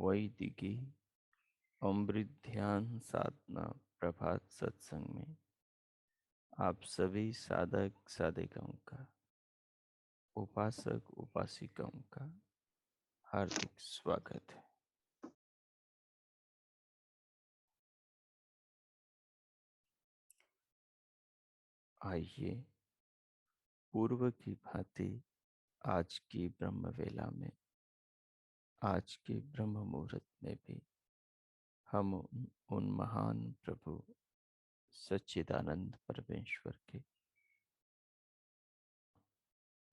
वैदिकी अमृत ध्यान साधना प्रभात सत्संग में आप सभी साधक साधिकाओं का, उपासक उपासिकाओं का हार्दिक स्वागत है। आइए पूर्व की भांति आज की ब्रह्म वेला में, आज के ब्रह्म मुहूर्त में भी हम उन महान प्रभु सच्चिदानंद परमेश्वर के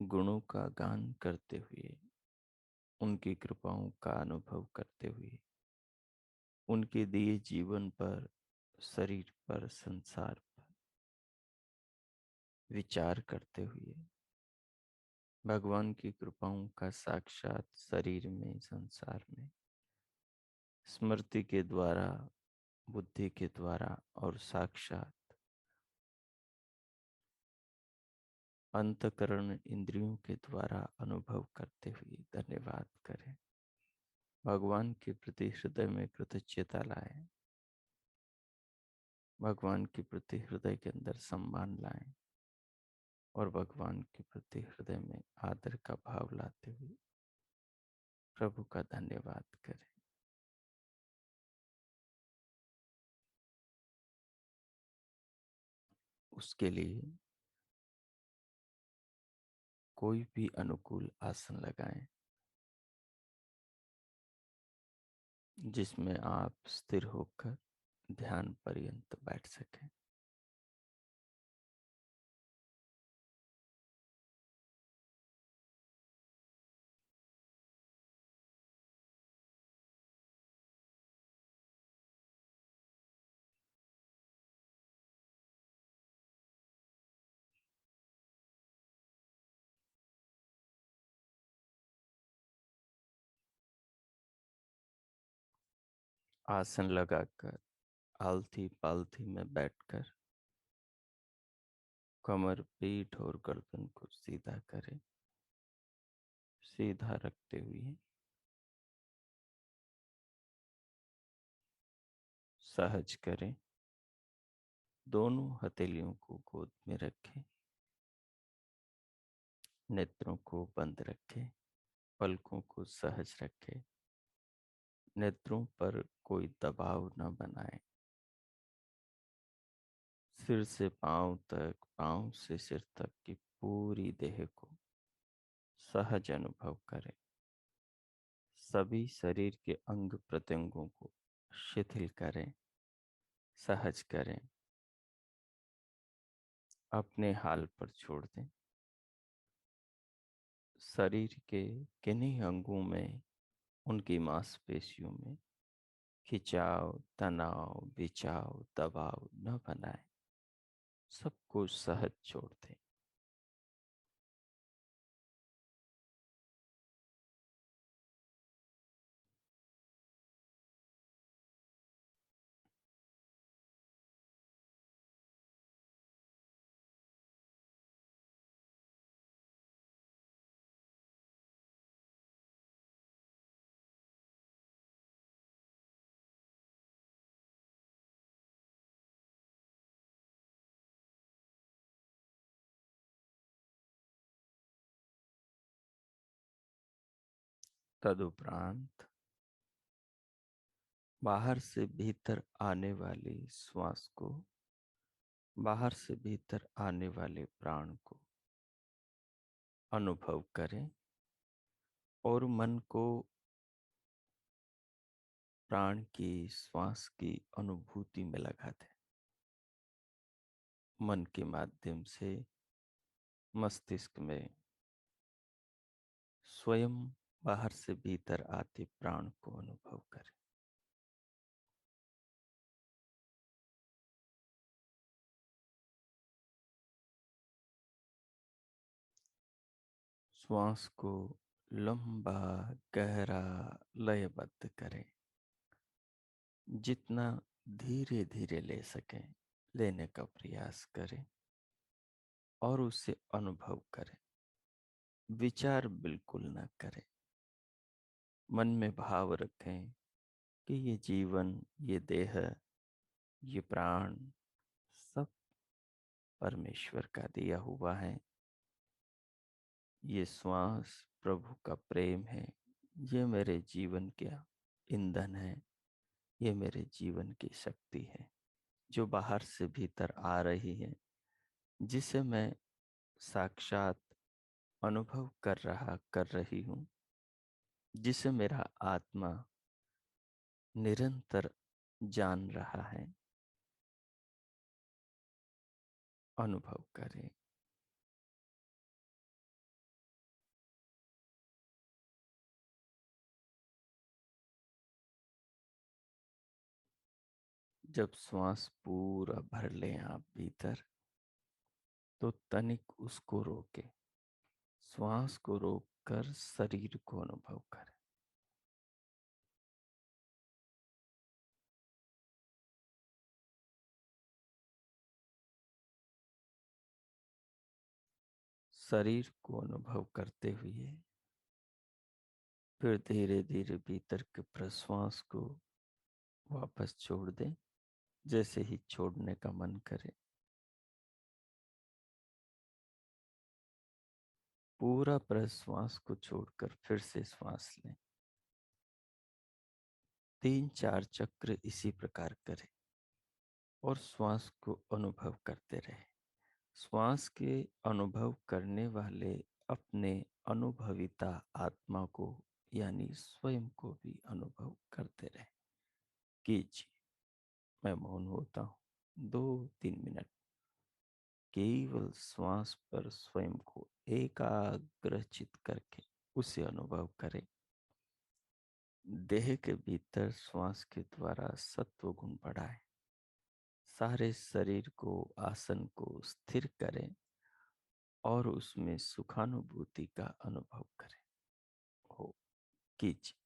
गुणों का गान करते हुए, उनकी कृपाओं का अनुभव करते हुए, उनके दिए जीवन पर, शरीर पर, संसार पर विचार करते हुए भगवान की कृपाओं का साक्षात शरीर में, संसार में स्मृति के द्वारा, बुद्धि के द्वारा और साक्षात अंतकरण इंद्रियों के द्वारा अनुभव करते हुए धन्यवाद करें। भगवान के प्रति हृदय में कृतज्ञता लाएं, भगवान के प्रति हृदय के अंदर सम्मान लाएं और भगवान के प्रति हृदय में आदर का भाव लाते हुए प्रभु का धन्यवाद करें। उसके लिए कोई भी अनुकूल आसन लगाएं जिसमें आप स्थिर होकर ध्यान पर्यंत बैठ सकें। आसन लगाकर आलथी पालथी में बैठकर कमर, पीठ और गर्दन को सीधा करें। सीधा रखते हुए सहज करें। दोनों हथेलियों को गोद में रखें। नेत्रों को बंद रखें। पलकों को सहज रखें। नेत्रों पर कोई दबाव न बनाएं। सिर से पांव तक, पांव से सिर तक की पूरी देह को सहज अनुभव करें। सभी शरीर के अंग प्रत्यंगों को शिथिल करें, सहज करें, अपने हाल पर छोड़ दें। शरीर के किन्हीं अंगों में, उनकी मांसपेशियों में खिंचाव, तनाव, बिछाव, दबाव न बनाएं। सबको सहज छोड़ दें। तदुपरांत बाहर से भीतर आने वाली श्वास को, बाहर से भीतर आने वाले प्राण को अनुभव करें और मन को प्राण की श्वास की अनुभूति में लगा दें। मन के माध्यम से मस्तिष्क में स्वयं बाहर से भीतर आते प्राण को अनुभव करें। श्वास को लंबा गहरा लयबद्ध करें। जितना धीरे धीरे ले सकें लेने का प्रयास करें और उसे अनुभव करें। विचार बिल्कुल न करें। मन में भाव रखें कि ये जीवन, ये देह, ये प्राण सब परमेश्वर का दिया हुआ है। ये श्वास प्रभु का प्रेम है। ये मेरे जीवन का ईंधन है। ये मेरे जीवन की शक्ति है जो बाहर से भीतर आ रही है, जिसे मैं साक्षात अनुभव कर रही हूँ, जिसे मेरा आत्मा निरंतर जान रहा है। अनुभव करें। जब श्वास पूरा भर लें आप भीतर, तो तनिक उसको रोकें। श्वास को रोककर शरीर को अनुभव करें। शरीर को अनुभव करते हुए फिर धीरे धीरे भीतर के प्रश्वास को वापस छोड़ दें। जैसे ही छोड़ने का मन करे, पूरा प्रश्वास को छोड़कर फिर से श्वास लें। 3-4 चक्र इसी प्रकार करें और श्वास को अनुभव करते रहें। श्वास के अनुभव करने वाले अपने अनुभविता आत्मा को यानी स्वयं को भी अनुभव करते रहें। कीजिए। मैं मौन होता हूँ 2-3 मिनट। केवल श्वास पर स्वयं को एकाग्रचित करके उसे अनुभव करें। देह के भीतर श्वास के द्वारा सत्व गुण बढ़ाएं। सारे शरीर को, आसन को स्थिर करें और उसमें सुखानुभूति का अनुभव करें। हो कीजिए।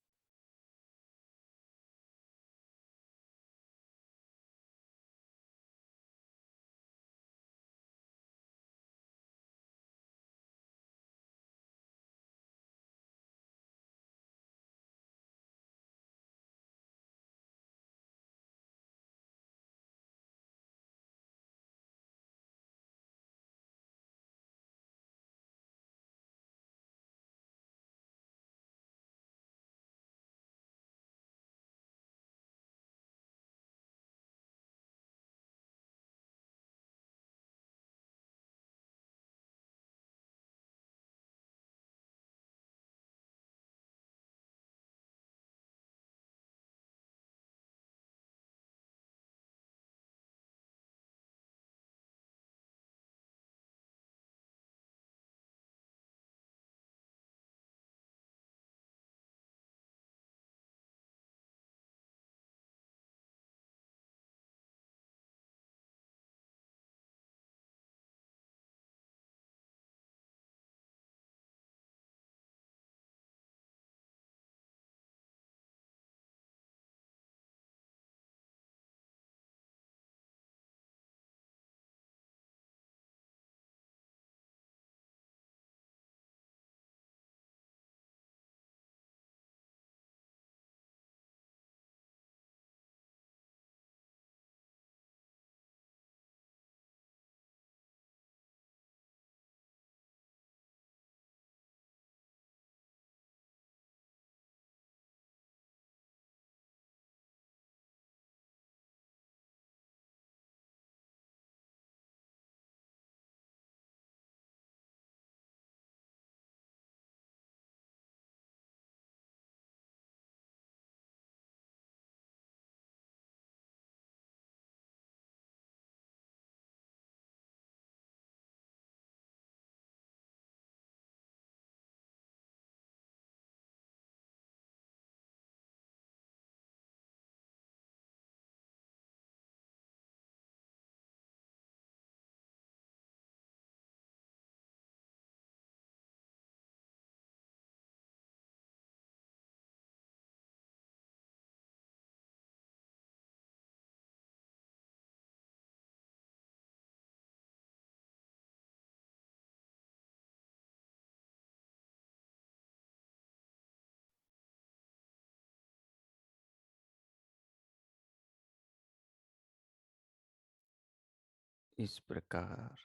इस प्रकार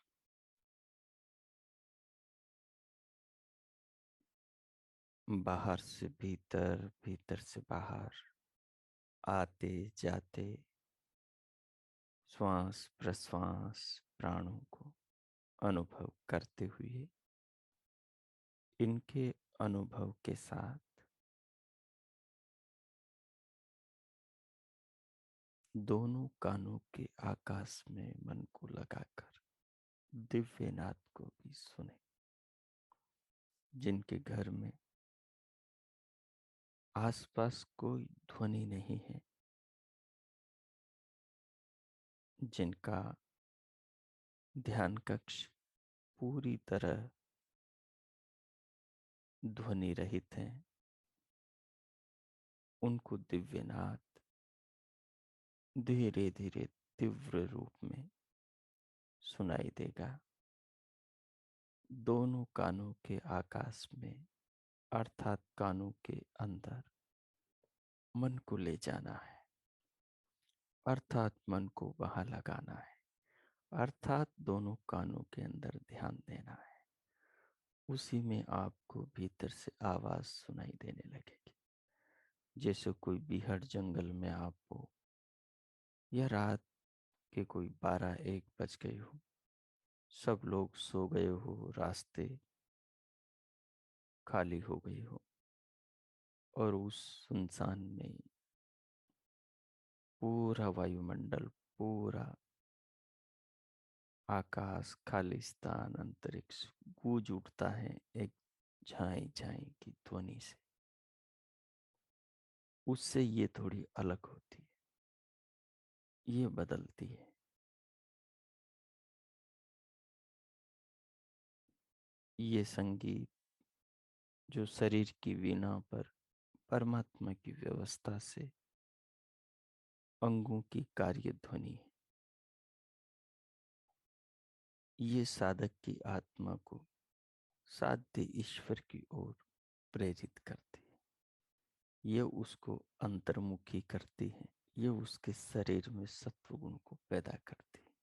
बाहर से भीतर, भीतर से बाहर आते जाते श्वास प्रश्वास प्राणों को अनुभव करते हुए इनके अनुभव के साथ दोनों कानों के आकाश में मन को लगाकर दिव्य नाद को भी सुने। जिनके घर में आसपास कोई ध्वनि नहीं है, जिनका ध्यान कक्ष पूरी तरह ध्वनि रहित है, उनको दिव्यनाद धीरे धीरे तीव्र रूप में सुनाई देगा। दोनों कानों के आकाश में अर्थात कानों के अंदर मन को ले जाना है, अर्थात मन को वहां लगाना है, अर्थात दोनों कानों के अंदर ध्यान देना है। उसी में आपको भीतर से आवाज सुनाई देने लगेगी, जैसे कोई बीहड़ जंगल में आप हो या रात के कोई 12-1 बज गए हो, सब लोग सो गए हो, रास्ते खाली हो गए हो और उस सुनसान में पूरा वायुमंडल, पूरा आकाश, खालिस्तान, अंतरिक्ष गूंज उठता है एक झाई झाई की ध्वनि से। उससे ये थोड़ी अलग होती है, ये बदलती है। ये संगीत जो शरीर की वीणा पर परमात्मा की व्यवस्था से अंगों की कार्य ध्वनि है। ये साधक की आत्मा को साध्य ईश्वर की ओर प्रेरित करती है, ये उसको अंतर्मुखी करती है, ये उसके शरीर में सत्व गुण को पैदा करती है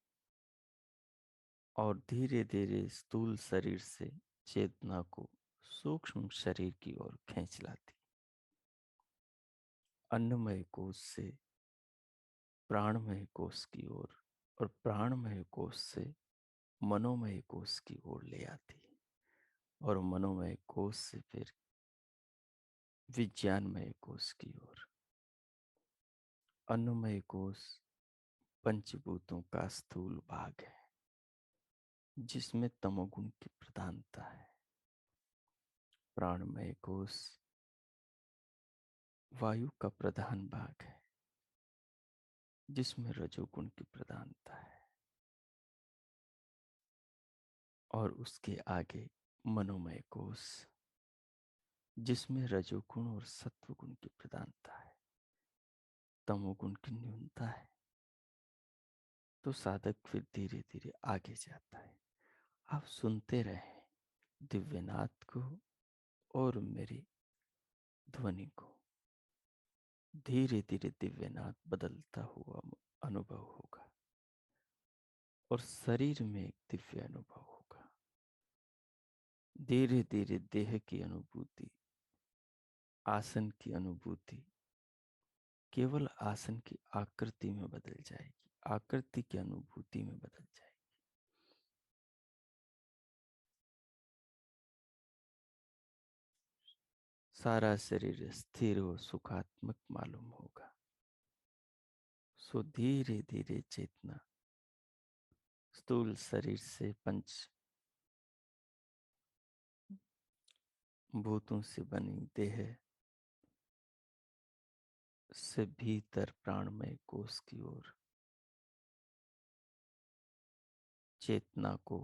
और धीरे धीरे स्थूल शरीर से चेतना को सूक्ष्म शरीर की ओर खींच लाती। अन्नमय कोश से प्राणमय कोश की ओर और प्राणमय कोश से मनोमय कोश की ओर ले आती है और मनोमय कोश से फिर विज्ञानमय कोश की ओर। अन्नमय कोश पंचभूतों का स्थूल भाग है, जिसमें तमोगुण की प्रधानता है। प्राणमय कोश वायु का प्रधान भाग है, जिसमें रजोगुण की प्रधानता है और उसके आगे मनोमय कोश, जिसमें रजोगुण और सत्वगुण की प्रधानता है, तमोगुण की न्यूनता है। तो साधक फिर धीरे धीरे आगे जाता है। आप सुनते रहें दिव्यनाद को और मेरी ध्वनि को। धीरे धीरे दिव्यनाद बदलता हुआ अनुभव होगा और शरीर में एक दिव्य अनुभव होगा। धीरे धीरे देह की अनुभूति, आसन की अनुभूति केवल आसन की आकृति में बदल जाएगी, आकृति की अनुभूति में बदल जाएगी। सारा शरीर स्थिर और सुखात्मक मालूम होगा। सो धीरे धीरे चेतना स्थूल शरीर से पंच भूतों से बनी देह से भीतर प्राणमय कोश की ओर चेतना को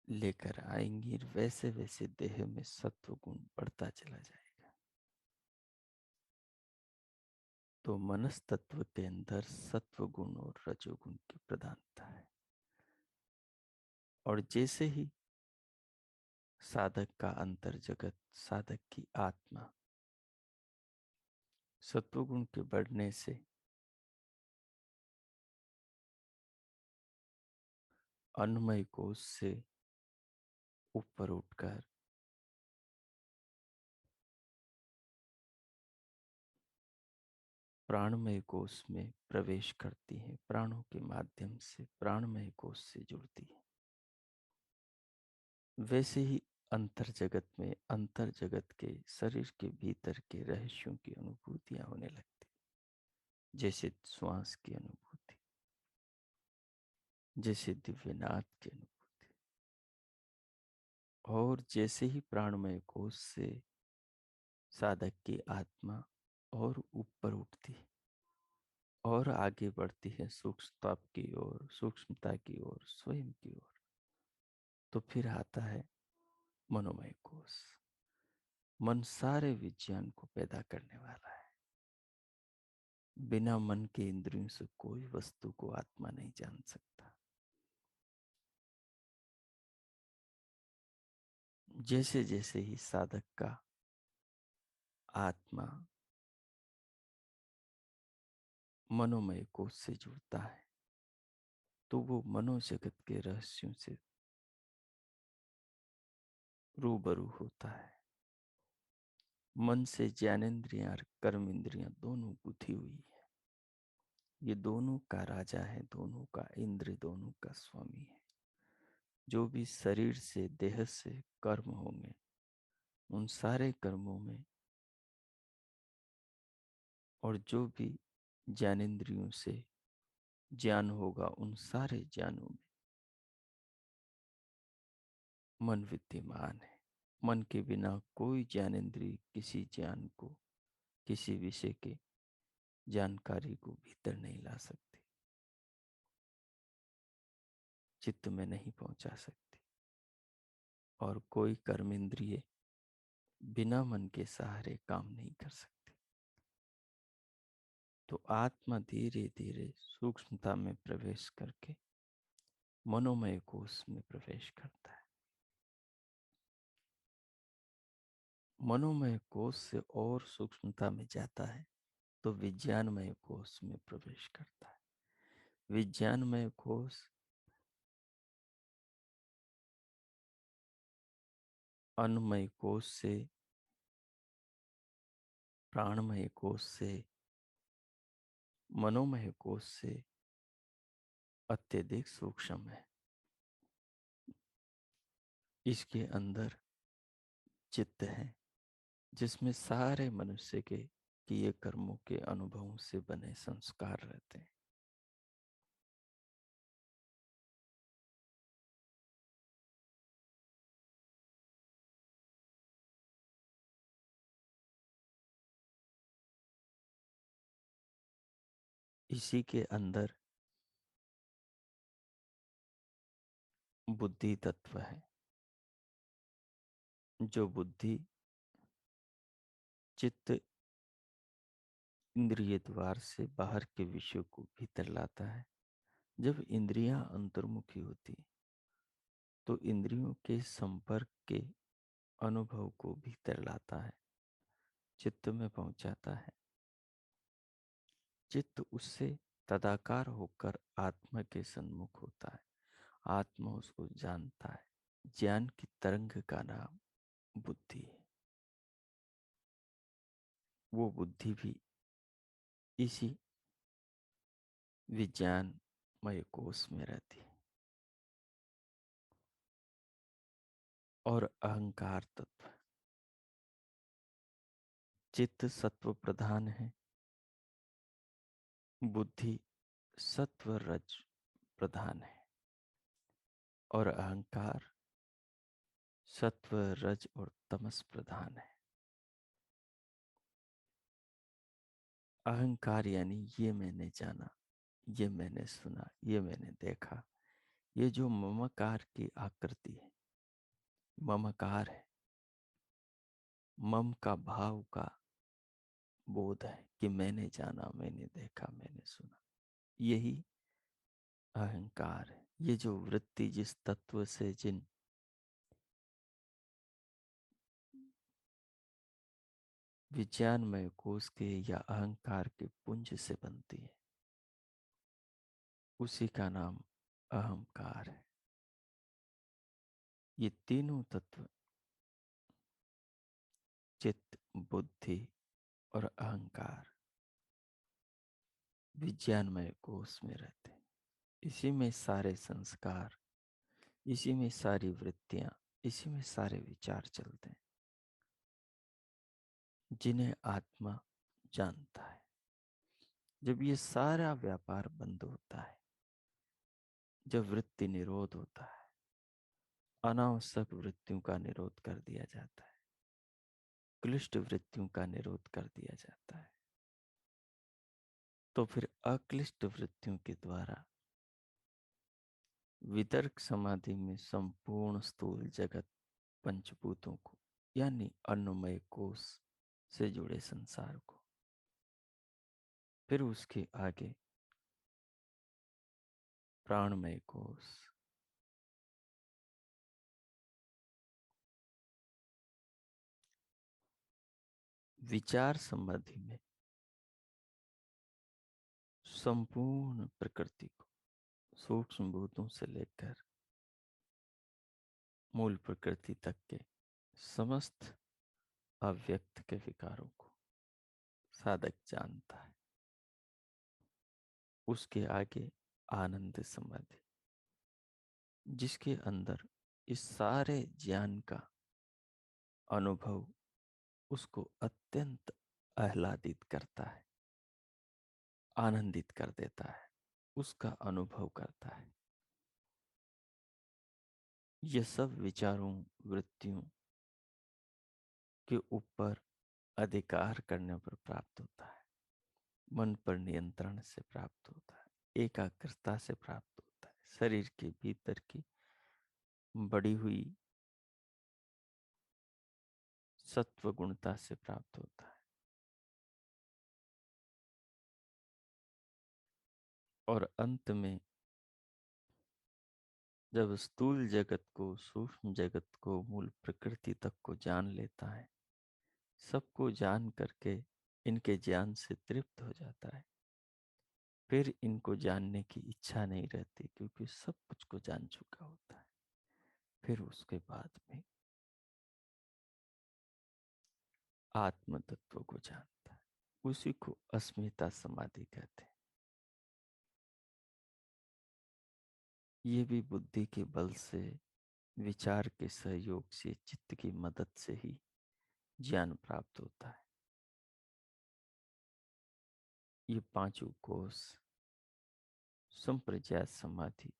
लेकर आएंगी। वैसे वैसे देह में सत्व गुण बढ़ता चला जाएगा। तो मनस तत्व के अंदर सत्व गुण और रजोगुण की प्रधानता है और जैसे ही साधक का अंतर जगत, साधक की आत्मा सत्वगुण के बढ़ने से अन्नमय कोश से ऊपर उठकर प्राणमय कोश में प्रवेश करती है, प्राणों के माध्यम से प्राणमय कोश से जुड़ती है। वैसे ही अंतर जगत में, अंतर जगत के शरीर के भीतर के रहस्यों की अनुभूतियां होने लगती, जैसे श्वास की अनुभूति, जैसे दिव्यनाद की अनुभूति। और जैसे ही प्राणमय कोश से साधक की आत्मा और ऊपर उठती है और आगे बढ़ती है सूक्ष्मता की ओर, सूक्ष्मता की ओर, स्वयं की ओर, तो फिर आता है मनोमय कोश। मन सारे विज्ञान को पैदा करने वाला है। बिना मन के इंद्रियों से कोई वस्तु को आत्मा नहीं जान सकता। जैसे जैसे ही साधक का आत्मा मनोमय कोश से जुड़ता है, तो वो मनोजगत के रहस्यों से रूबरू होता है। मन से ज्ञानेंद्रियां और कर्म इंद्रियां दोनों गुथी हुई है। ये दोनों का राजा है, दोनों का इंद्र, दोनों का स्वामी है। जो भी शरीर से, देह से कर्म होंगे, उन सारे कर्मों में, और जो भी ज्ञानेंद्रियों से ज्ञान होगा, उन सारे ज्ञानों में मन विद्यमान है। मन के बिना कोई ज्ञानेंद्रिय किसी ज्ञान को, किसी विषय के जानकारी को भीतर नहीं ला सकती, चित्त में नहीं पहुंचा सकती। और कोई कर्म इंद्रिय बिना मन के सहारे काम नहीं कर सकती। तो आत्मा धीरे धीरे सूक्ष्मता में प्रवेश करके मनोमय कोश में प्रवेश करता है। मनोमय कोश से और सूक्ष्मता में जाता है तो विज्ञानमय कोश में प्रवेश करता है। विज्ञानमय कोश अन्नमय कोश से, प्राणमय कोश से, मनोमय कोश से अत्यधिक सूक्ष्म है। इसके अंदर चित्त है, जिसमें सारे मनुष्य के किए कर्मों के अनुभवों से बने संस्कार रहते हैं। इसी के अंदर बुद्धि तत्व है। जो बुद्धि चित्त इंद्रिय द्वार से बाहर के विषयों को भीतर लाता है। जब इंद्रियां अंतर्मुखी होती तो इंद्रियों के संपर्क के अनुभव को भीतर लाता है, चित्त में पहुंचाता है। चित्त उससे तदाकार होकर आत्मा के सन्मुख होता है। आत्मा उसको जानता है। ज्ञान की तरंग का नाम बुद्धि है। वो बुद्धि भी इसी विज्ञानमय कोश में रहती है। और अहंकार तत्व, चित्त सत्व प्रधान है, बुद्धि सत्व रज प्रधान है, और अहंकार सत्व रज और तमस प्रधान है। अहंकार यानी ये मैंने जाना, ये मैंने सुना, ये मैंने देखा। ये जो ममकार की आकृति है, ममकार है, मम का भाव का बोध है कि मैंने जाना, मैंने देखा, मैंने सुना। यही अहंकार है। ये जो वृत्ति जिस तत्व से, जिन विज्ञानमय कोश के या अहंकार के पुंज से बनती है, उसी का नाम अहंकार है। ये तीनों तत्व चित्त, बुद्धि और अहंकार विज्ञानमय कोश में रहते हैं। इसी में सारे संस्कार, इसी में सारी वृत्तियां, इसी में सारे विचार चलते हैं, जिन्हें आत्मा जानता है। जब ये सारा व्यापार बंद होता है, जब वृत्ति निरोध होता है, अनावश्यक वृत्तियों का निरोध कर दिया जाता है, क्लिष्ट वृत्तियों का निरोध कर दिया जाता है, तो फिर अक्लिष्ट वृत्तियों के द्वारा वितर्क समाधि में संपूर्ण स्थूल जगत पंचभूतों को, यानी अन्नमय कोश से जुड़े संसार को, फिर उसके आगे प्राणमय कोश, विचार समाधि में संपूर्ण प्रकृति को, सूक्ष्म भूतों से लेकर मूल प्रकृति तक के समस्त अव्यक्त के विकारों को साधक जानता है। उसके आगे आनंद समाधि, जिसके अंदर इस सारे ज्ञान का अनुभव उसको अत्यंत आह्लादित करता है, आनंदित कर देता है, उसका अनुभव करता है। ये सब विचारों, वृत्तियों के ऊपर अधिकार करने पर प्राप्त होता है, मन पर नियंत्रण से प्राप्त होता है, एकाग्रता से प्राप्त होता है, शरीर के भीतर की बढ़ी हुई सत्व गुणता से प्राप्त होता है। और अंत में जब स्थूल जगत को, सूक्ष्म जगत को, मूल प्रकृति तक को जान लेता है, सबको जान करके इनके ज्ञान से तृप्त हो जाता है, फिर इनको जानने की इच्छा नहीं रहती, क्योंकि सब कुछ को जान चुका होता है। फिर उसके बाद में आत्म तत्व को जानता है, उसी को अस्मिता समाधि कहते हैं। ये भी बुद्धि के बल से, विचार के सहयोग से, चित्त की मदद से ही ज्ञान प्राप्त होता है। ये पांचों कोष संप्रज्ञात समाधि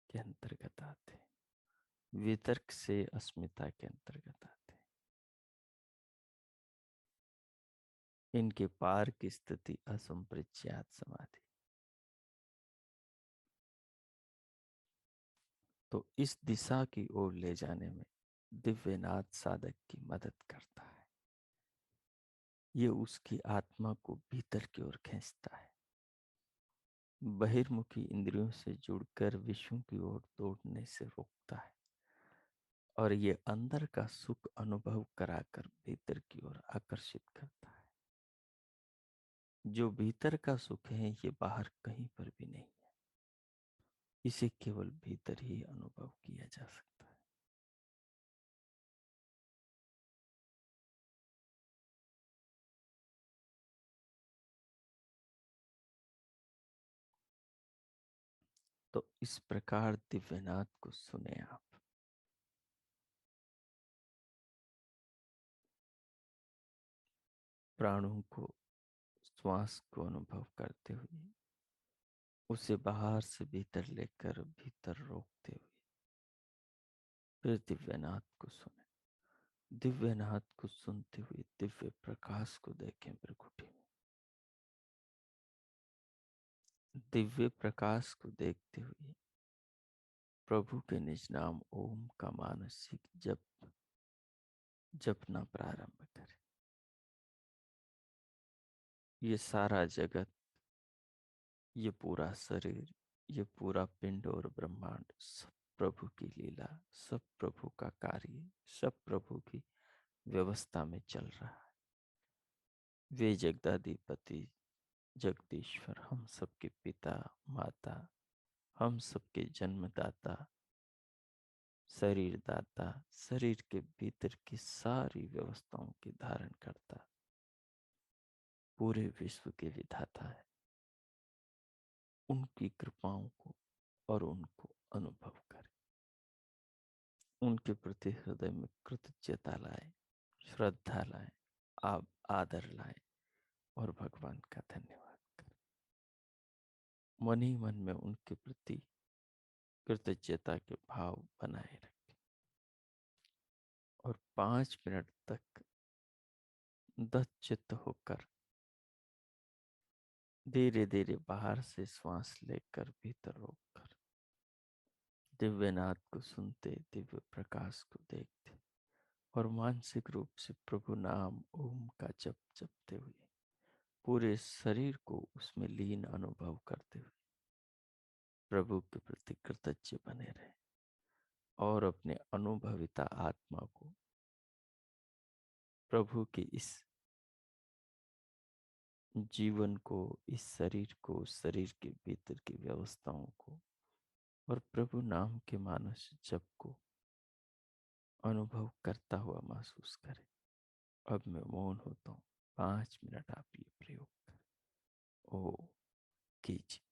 के अंतर्गत आते हैं, वितर्क से अस्मिता के अंतर्गत आते हैं। इनके पार की स्थिति असंप्रज्ञात समाधि। तो इस दिशा की ओर ले जाने में दिव्यनाथ साधक की मदद करता है। ये उसकी आत्मा को भीतर की ओर खींचता है, बहिर्मुखी इंद्रियों से जुड़कर विषयों की ओर दौड़ने से रोकता है, और ये अंदर का सुख अनुभव कराकर भीतर की ओर आकर्षित करता है। जो भीतर का सुख है, ये बाहर कहीं पर भी नहीं है, इसे केवल भीतर ही अनुभव किया जा सकता है। तो इस प्रकार दिव्यनाथ को सुने आप। प्राणों को, श्वास को अनुभव करते हुए, उसे बाहर से भीतर लेकर भीतर रोकते हुए, फिर दिव्यनाथ को सुने। दिव्यनाथ को सुनते हुए दिव्य प्रकाश को देखें प्रकृति में। दिव्य प्रकाश को देखते हुए प्रभु के निज नाम ओम का मानसिक जपना प्रारंभ करें। ये सारा जगत, ये पूरा शरीर, ये पूरा पिंड और ब्रह्मांड सब प्रभु की लीला, सब प्रभु का कार्य, सब प्रभु की व्यवस्था में चल रहा है। वे जगदाधिपति, जगदीश्वर, हम सबके पिता, माता, हम सबके जन्मदाता, शरीर दाता, शरीर के भीतर की सारी व्यवस्थाओं की धारण करता, पूरे विश्व के विधाता है। उनकी कृपाओं को और उनको अनुभव करें। उनके प्रति हृदय में कृतज्ञता लाए, श्रद्धा लाए, आप आदर लाए और भगवान का धन्यवाद करें। मन ही मन में उनके प्रति कृतज्ञता के भाव बनाए रखें और 5 मिनट तक दचित्त होकर धीरे धीरे बाहर से श्वास लेकर भीतर रोककर दिव्यनाद को सुनते, दिव्य प्रकाश को देखते और मानसिक रूप से प्रभु नाम ओम का जप जपते हुए पूरे शरीर को उसमें लीन अनुभव करते हुए प्रभु के प्रति कृतज्ञ बने रहे और अपने अनुभविता आत्मा को प्रभु के इस जीवन को, इस शरीर को, शरीर के भीतर की व्यवस्थाओं को और प्रभु नाम के मानस जप को अनुभव करता हुआ महसूस करें। अब मैं मौन होता हूँ। 5 मिनट आप ये प्रयोग करें। ओ कीजिए।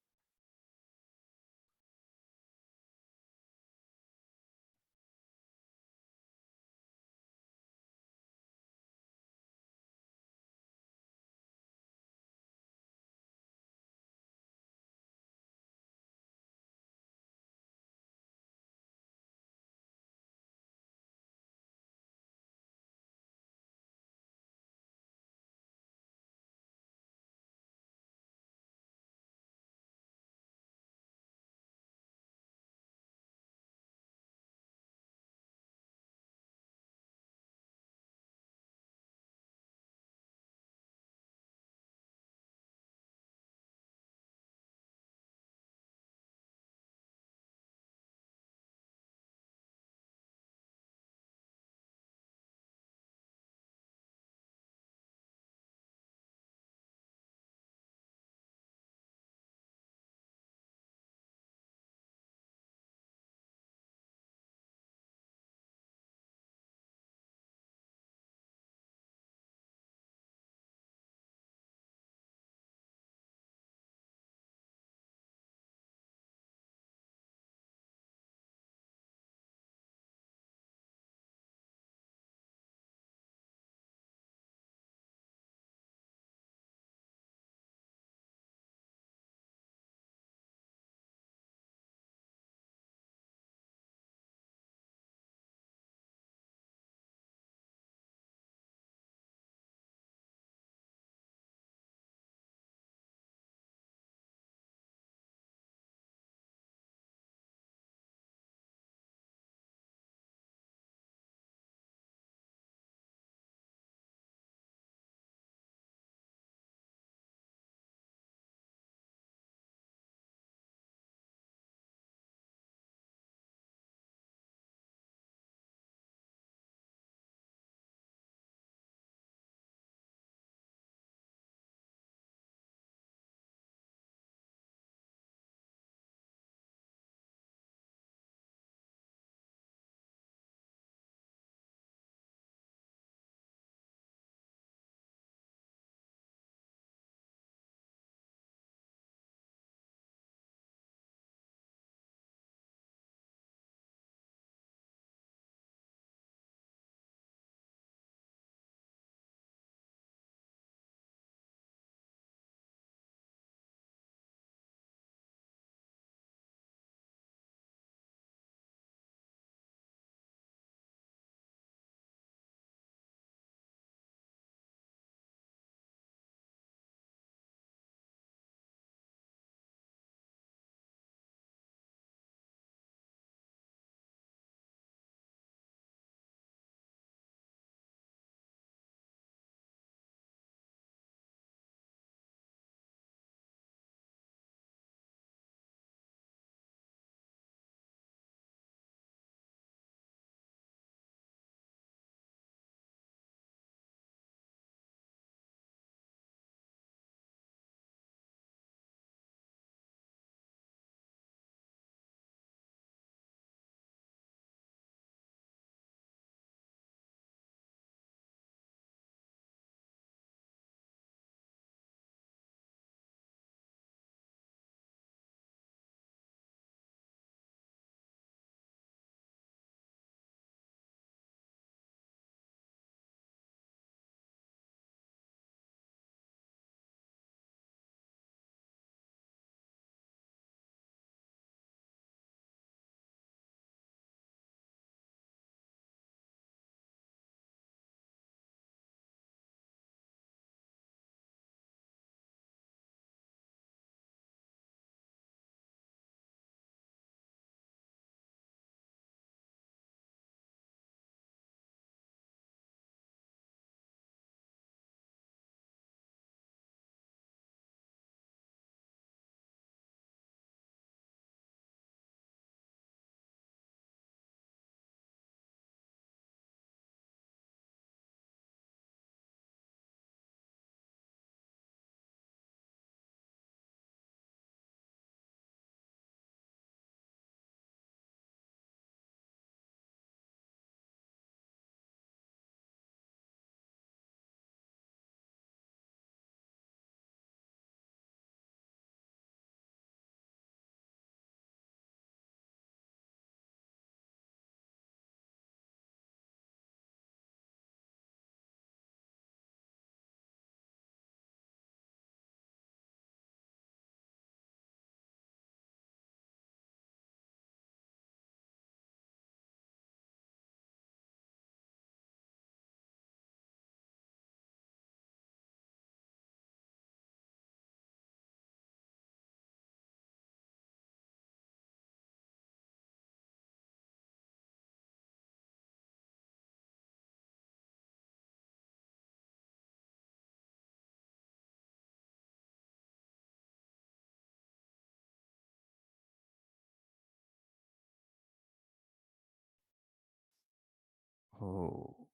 हो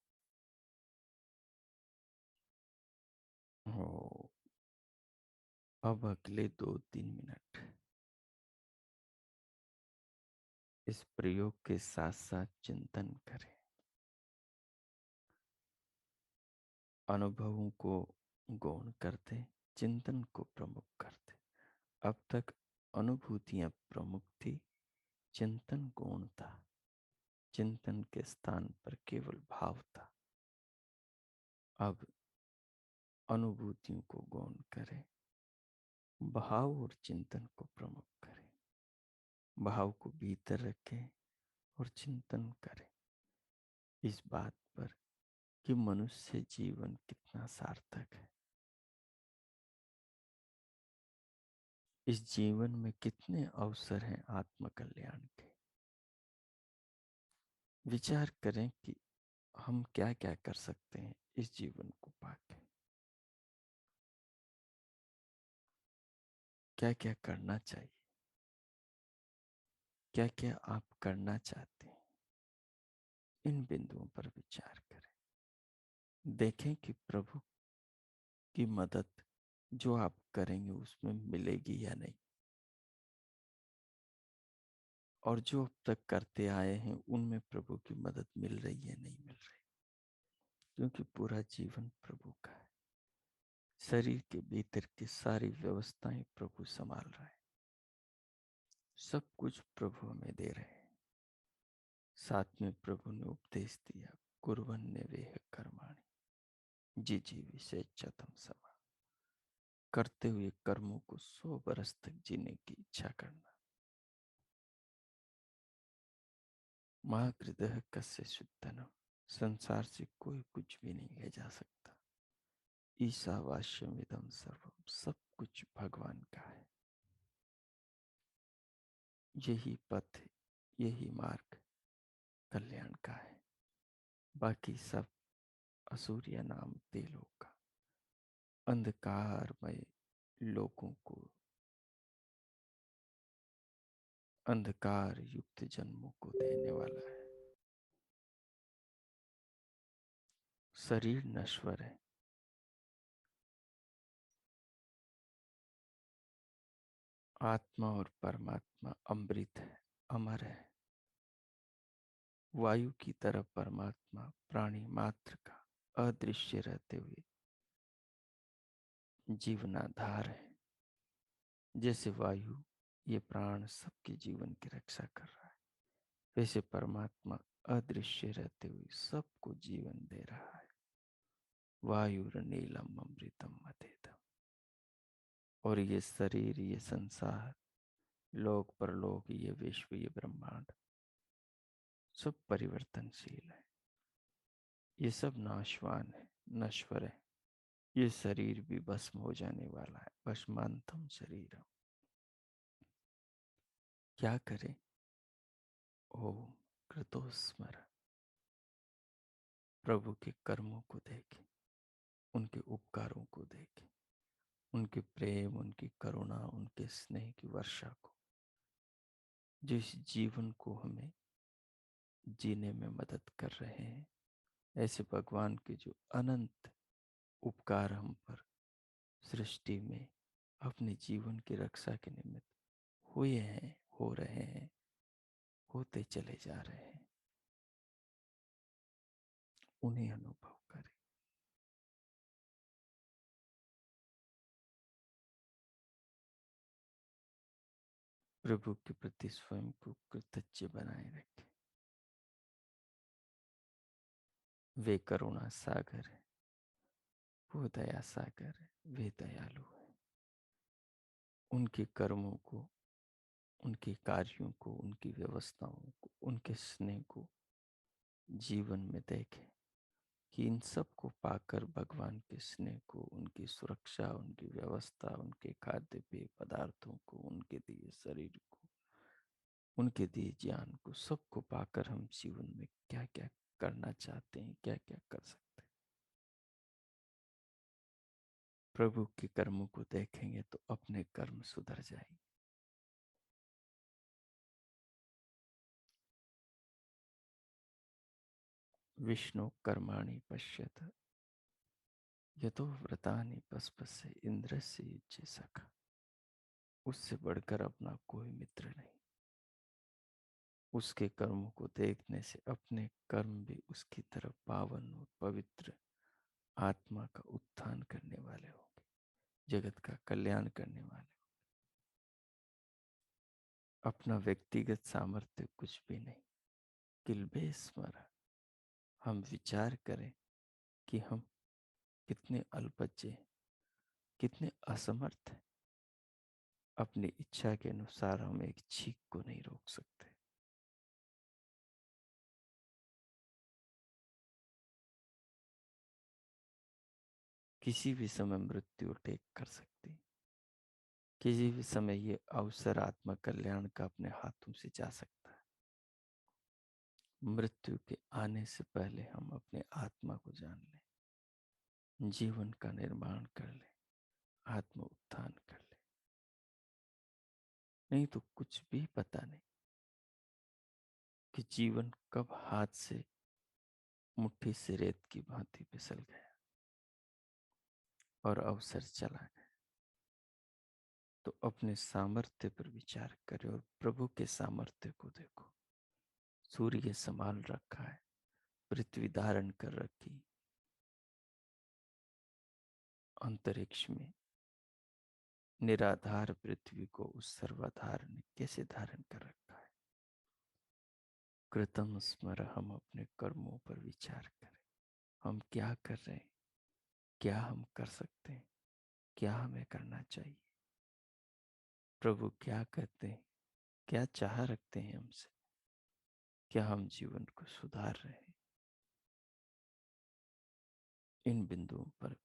हो। अब अगले 2-3 मिनट इस प्रयोग के साथ साथ चिंतन करें, अनुभवों को गौण करते, चिंतन को प्रमुख करते। अब तक अनुभूतियां प्रमुख थी, चिंतन गौण था। चिंतन के स्थान पर केवल भाव था। अब अनुभूतियों को गौण करें, भाव और चिंतन को प्रमुख करें। भाव को भीतर रखें और चिंतन करें इस बात पर कि मनुष्य जीवन कितना सार्थक है। इस जीवन में कितने अवसर हैं आत्म कल्याण के। विचार करें कि हम क्या क्या कर सकते हैं इस जीवन को पाके। क्या क्या करना चाहिए, क्या क्या आप करना चाहते हैं, इन बिंदुओं पर विचार करें। देखें कि प्रभु की मदद जो आप करेंगे उसमें मिलेगी या नहीं, और जो अब तक करते आए हैं उनमें प्रभु की मदद मिल रही है नहीं मिल रही। क्योंकि पूरा जीवन प्रभु का है। शरीर के भीतर की सारी व्यवस्थाएं प्रभु संभाल रहे हैं। सब कुछ प्रभु हमें दे रहे हैं। साथ में प्रभु ने उपदेश दिया, कुर्वन्य वेह कर्माणि जी जी विशेषतम समा। करते हुए कर्मों को 100 बरस तक जीने की इच्छा करना। महाकृदय कस्य शुद्धनम। संसार से कोई कुछ भी नहीं ले जा सकता। ईशावास्यम इदम सर्वम। सब कुछ भगवान का है। यही पथ, यही मार्ग कल्याण का है। बाकी सब असूर्य नाम तेलों का अंधकारमय लोगों को, अंधकार युक्त जन्मों को देने वाला है। शरीर नश्वर है, आत्मा और परमात्मा अमृत है, अमर है। वायु की तरह परमात्मा प्राणी मात्र का अदृश्य रहते हुए जीवनाधार है। जैसे वायु ये प्राण सबके जीवन की रक्षा कर रहा है, वैसे परमात्मा अदृश्य रहते हुए सबको जीवन दे रहा है। वायुर्नीलम अमृतम मथेतम। और ये शरीर, ये संसार, लोक परलोक, ये विश्व, ये ब्रह्मांड सब परिवर्तनशील है। ये सब नाशवान है, नश्वर है। ये शरीर भी भस्म हो जाने वाला है। भस्मांतम शरीरम। क्या करें? ओम कृतोस्मर। प्रभु के कर्मों को देखें, उनके उपकारों को देखें, उनके प्रेम, उनकी करुणा, उनके स्नेह की वर्षा को, जो इस जीवन को हमें जीने में मदद कर रहे हैं। ऐसे भगवान के जो अनंत उपकार हम पर सृष्टि में अपने जीवन की रक्षा के निमित्त हुए हैं, हो रहे हैं, होते चले जा रहे हैं, उन्हें अनुभव करें। प्रभु के प्रति स्वयं को कृतज्ञ बनाए रखें। वे करुणा सागर है, वो दया सागर है, वे दयालु है। उनके कर्मों को, उनके कार्यों को, उनकी व्यवस्थाओं को, उनके स्नेह को जीवन में देखें कि इन सब को पाकर भगवान के स्नेह को, उनकी सुरक्षा, उनकी व्यवस्था, उनके खाद्य पेय पदार्थों को, उनके दिए शरीर को, उनके दिए ज्ञान को, सबको पाकर हम जीवन में क्या क्या करना चाहते हैं, क्या क्या कर सकते हैं। प्रभु के कर्मों को देखेंगे तो अपने कर्म सुधर जाएंगे। विष्णु कर्माणि पश्यत यतो व्रतानि पस्पसे इंद्रस्य युज्य सखा। उससे बढ़कर अपना कोई मित्र नहीं। उसके कर्मों को देखने से अपने कर्म भी उसकी तरफ पावन और पवित्र आत्मा का उत्थान करने वाले होंगे, जगत का कल्याण करने वाले। अपना व्यक्तिगत सामर्थ्य कुछ भी नहीं, किल्बे स्मर। हम विचार करें कि हम कितने अल्पज्य हैं, कितने असमर्थ हैं। अपनी इच्छा के अनुसार हम एक छींक को नहीं रोक सकते। किसी भी समय मृत्यु टेक कर सकती। किसी भी समय ये अवसर आत्मा कल्याण का अपने हाथों से जा सकता है। मृत्यु के आने से पहले हम अपने आत्मा को जान लें, जीवन का निर्माण कर लें, आत्म उत्थान कर लें। नहीं तो कुछ भी पता नहीं कि जीवन कब हाथ से मुट्ठी से रेत की भांति फिसल गया और अवसर चला गया। तो अपने सामर्थ्य पर विचार करें और प्रभु के सामर्थ्य को देखो। सूर्य संभाल रखा है, पृथ्वी धारण कर रखी, अंतरिक्ष में निराधार पृथ्वी को उस सर्वाधार ने कैसे धारण कर रखा है। कृतम स्मर। हम अपने कर्मों पर विचार करें। हम क्या कर रहे हैं, क्या हम कर सकते हैं, क्या हमें करना चाहिए। प्रभु क्या कहते हैं, क्या चाह रखते हैं हमसे, क्या हम जीवन को सुधार रहे हैं। इन बिंदुओं पर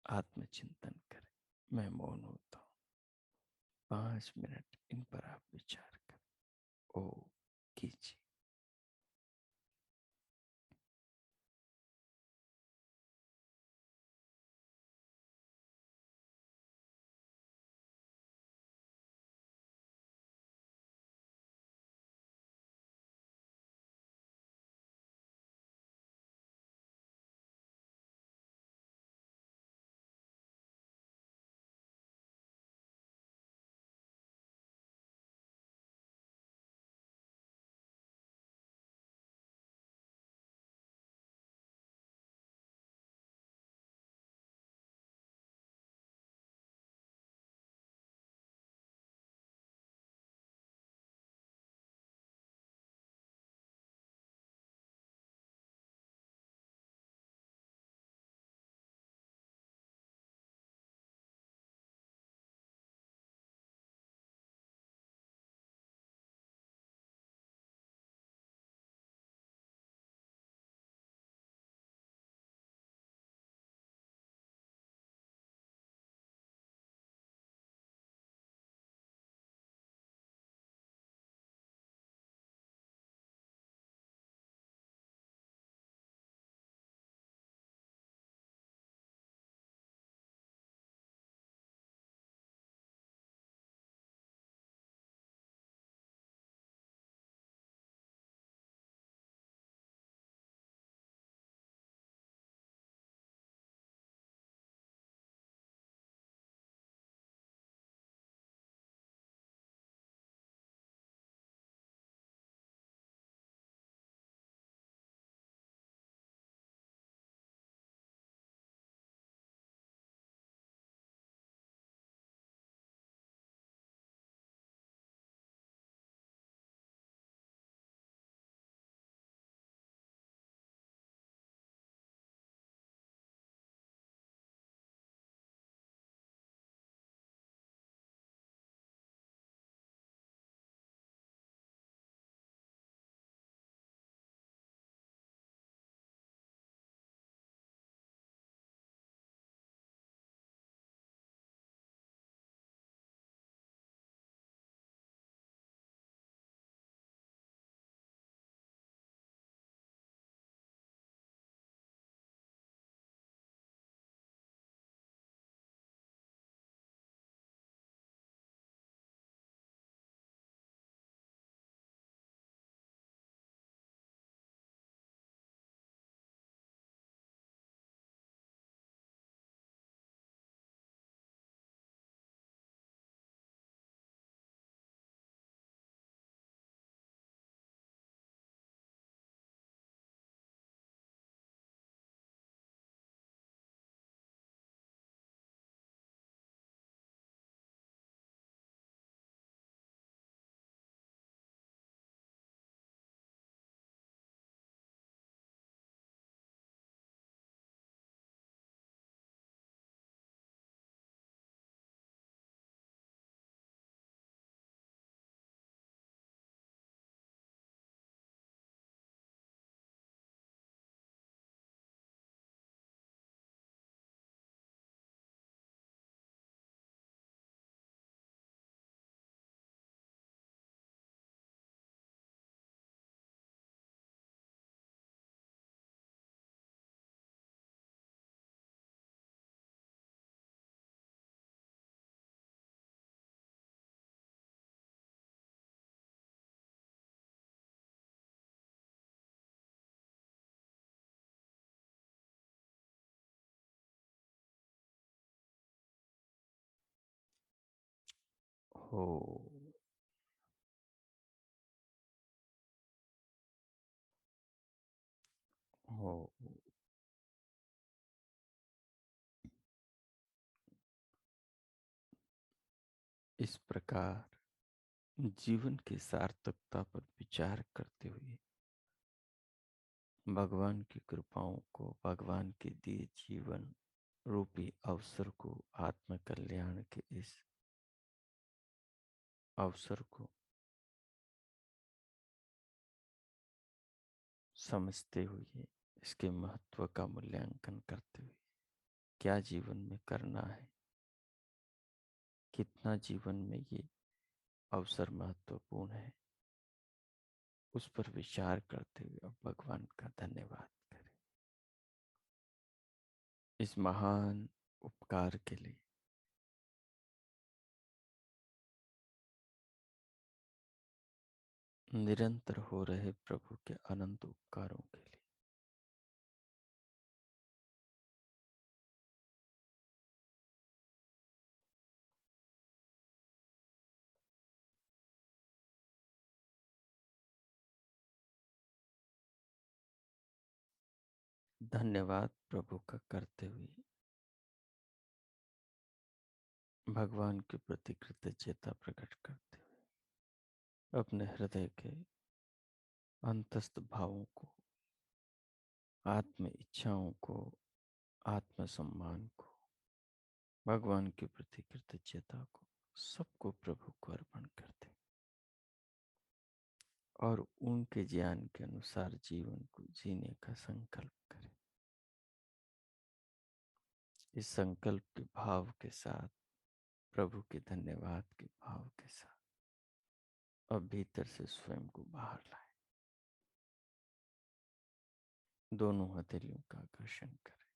आत्मचिंतन करें। मैं मौन होता हूँ। 5 मिनट इन पर आप विचार करें। ओ कीजिए। हो। हो। इस प्रकार जीवन की सार्थकता पर विचार करते हुए भगवान की कृपाओं को, भगवान के दिए जीवन रूपी अवसर को, आत्म कल्याण के इस अवसर को समझते हुए, इसके महत्व का मूल्यांकन करते हुए क्या जीवन में करना है, कितना जीवन में ये अवसर महत्वपूर्ण है, उस पर विचार करते हुए अब भगवान का धन्यवाद करें इस महान उपकार के लिए, निरंतर हो रहे प्रभु के अनंत उपकारों के लिए। धन्यवाद प्रभु का करते हुए भगवान के प्रति कृतज्ञता प्रकट करते हुए अपने हृदय के अंतस्थ भावों को, आत्म इच्छाओं को, आत्म सम्मान को, भगवान के प्रति कृतज्ञता को, सबको प्रभु को अर्पण करते और उनके ज्ञान के अनुसार जीवन को जीने का संकल्प करें। इस संकल्प के भाव के साथ, प्रभु के धन्यवाद के भाव के साथ अब भीतर से स्वयं को बाहर लाएं। दोनों हथेलियों का आकर्षण करें,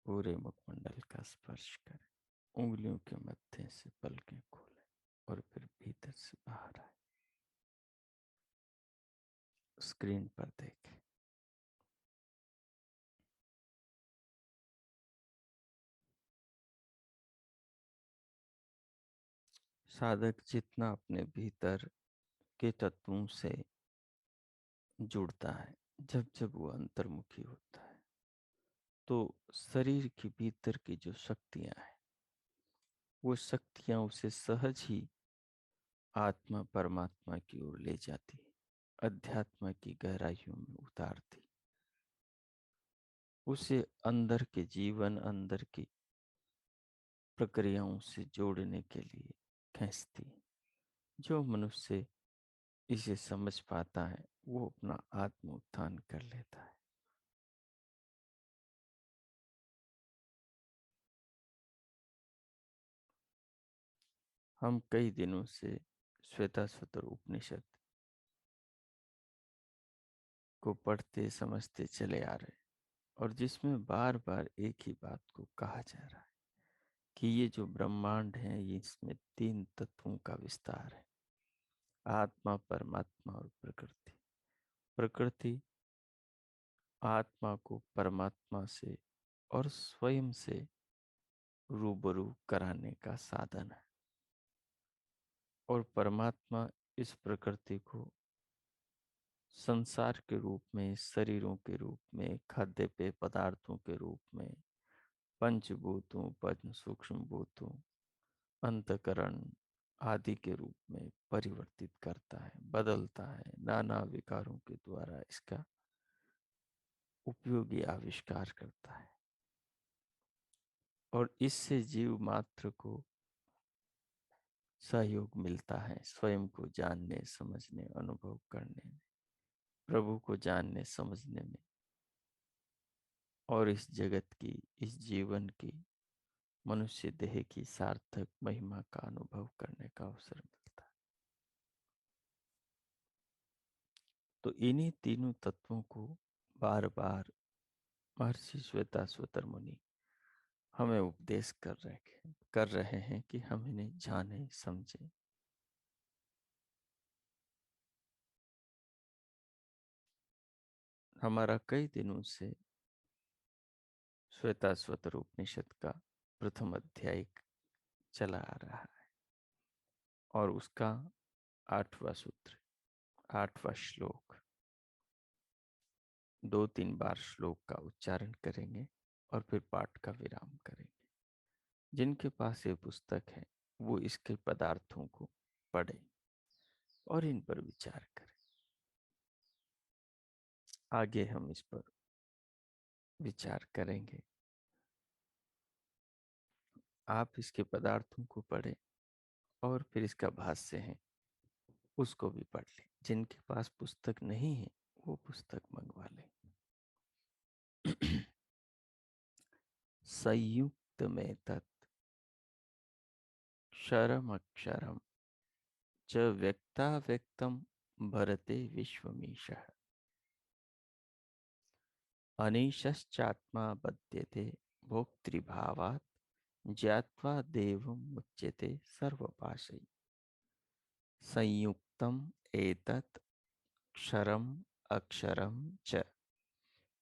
पूरे मुखमंडल का स्पर्श करें, उंगलियों के मध्य से पलकें खोलें और फिर भीतर से बाहर आए। स्क्रीन पर देखें। साधक जितना अपने भीतर के तत्वों से जुड़ता है, जब जब वो अंतर्मुखी होता है, तो शरीर के भीतर की जो शक्तियां हैं, वो शक्तियां उसे सहज ही आत्मा परमात्मा की ओर ले जाती है, अध्यात्म की गहराइयों में उतारती, उसे अंदर के जीवन, अंदर की प्रक्रियाओं से जोड़ने के लिए खींचती। जो मनुष्य इसे समझ पाता है, वो अपना आत्म उत्थान कर लेता है। हम कई दिनों से श्वेताश्वतर उपनिषद को पढ़ते समझते चले आ रहे, और जिसमें बार बार एक ही बात को कहा जा रहा है कि ये जो ब्रह्मांड है, ये इसमें तीन तत्वों का विस्तार है, आत्मा, परमात्मा और प्रकृति। प्रकृति आत्मा को परमात्मा से और स्वयं से रूबरू कराने का साधन है, और परमात्मा इस प्रकृति को संसार के रूप में, शरीरों के रूप में, खाद्य पेय पदार्थों के रूप में, पंचभूतों, पंच सूक्ष्म भूतों, अंतकरण आदि के रूप में परिवर्तित करता है, बदलता है, नाना विकारों के द्वारा इसका उपयोगी आविष्कार करता है, और इससे जीव मात्र को सहयोग मिलता है स्वयं को जानने, समझने, अनुभव करने में, प्रभु को जानने समझने में, और इस जगत की, इस जीवन की, मनुष्य देह की सार्थक महिमा का अनुभव करने का अवसर मिलता है। तो इन्हीं तीनों तत्वों को बार बार महर्षि श्वेताश्वतर मुनि हमें उपदेश कर रहे हैं कि हम इन्हें जाने समझें। हमारा कई दिनों से श्वेताश्वतर उपनिषद का प्रथम अध्याय चला आ रहा है। और उसका 8वां सूत्र, 8वां श्लोक, 2-3 बार श्लोक का उच्चारण करेंगे और फिर पाठ का विराम करेंगे। जिनके पास ये पुस्तक है वो इसके पदार्थों को पढ़ें और इन पर विचार करें। आगे हम इस पर विचार करेंगे। आप इसके पदार्थों को पढ़ें और फिर इसका भाष्य है उसको भी पढ़ लें। जिनके पास पुस्तक नहीं है वो पुस्तक मंगवा लें। संयुक्त में तत् क्षरम अक्षरम च व्यक्ता व्यक्तम भरते विश्वमीशः अनीशश्चात्मा बध्यते भोक्तृभावात् ज्ञात्वा देवं मुच्यते सर्वपाशै। संयुक्तम एतत् क्षरम अक्षरम च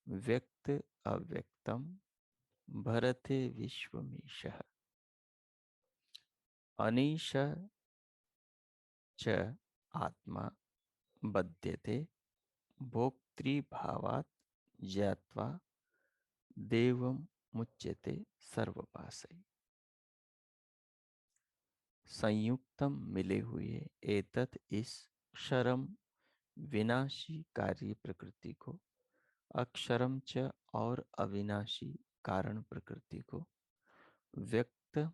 व्यक्त अव्यक्तम भरते विश्वमीशः अनीश च आत्मा बध्यते भोक्तृभावात् ज्ञात्वा देवं मुच्यते सर्वपाशै। संयुक्तम मिले हुए एतत् इस क्षरम विनाशी कार्य प्रकृति को, अक्षरम च और अविनाशी कारण प्रकृति को, व्यक्त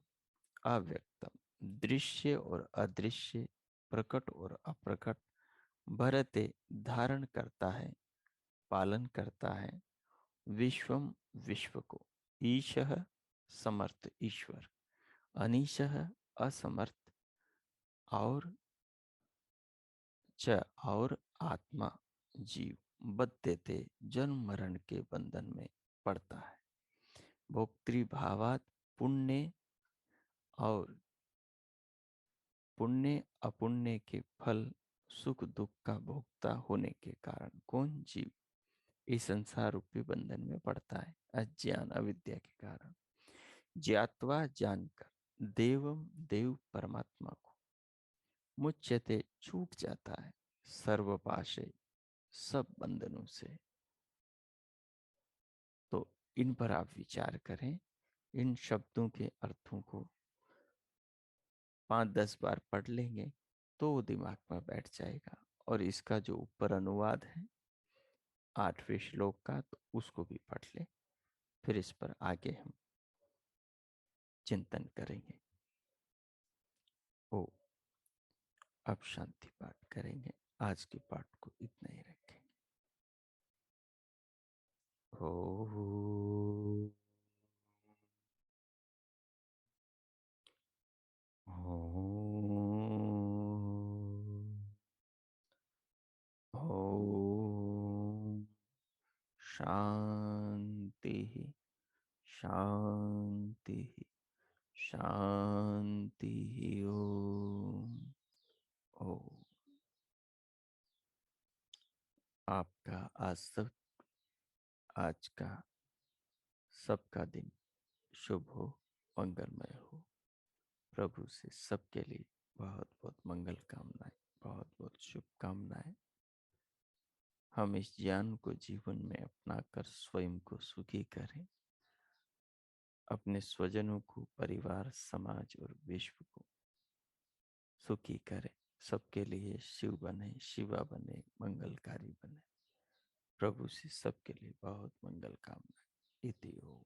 अव्यक्तम दृश्य और अदृश्य, प्रकट और अप्रकट, भरते धारण करता है, पालन करता है, विश्वम विश्व को, ईशः समर्थ ईश्वर, अनीशः असमर्थ, और च और आत्मा जीव बद्धते जन्म मरण के बंधन में पड़ता है। भोक्तृभावात पुण्य और पुण्य अपुण्य के फल सुख दुख का भोक्ता होने के कारण कौन जीव इस संसार रूपी बंधन में पड़ता है? अज्ञान अविद्या के कारण। ज्ञात्वा जानकर देवम देव परमात्मा को, मुच्यते छूट जाता है, सर्वपाशे सब बंधनों से। तो इन पर आप विचार करें। इन शब्दों के अर्थों को 5-10 बार पढ़ लेंगे तो वो दिमाग में बैठ जाएगा। और इसका जो ऊपर अनुवाद है 8वें श्लोक का, तो उसको भी पढ़ लें। फिर इस पर आगे हम चिंतन करेंगे। ओ, अब शांति पाठ करेंगे। आज के पाठ को इतना ही रखेंगे। ओ, ओम शांति शांति शांति। ओम। ओम। आपका आज का सबका दिन शुभ हो, मंगलमय हो। प्रभु से सबके लिए बहुत बहुत मंगल कामनाएं, बहुत बहुत शुभकामनाएं। हम इस ज्ञान को जीवन में अपनाकर स्वयं को सुखी करें, अपने स्वजनों को, परिवार, समाज और विश्व को सुखी करें। सबके लिए शिव बने, शिवा बने, मंगलकारी बने। प्रभु से सबके लिए बहुत मंगल कामनाएं। इति ओम।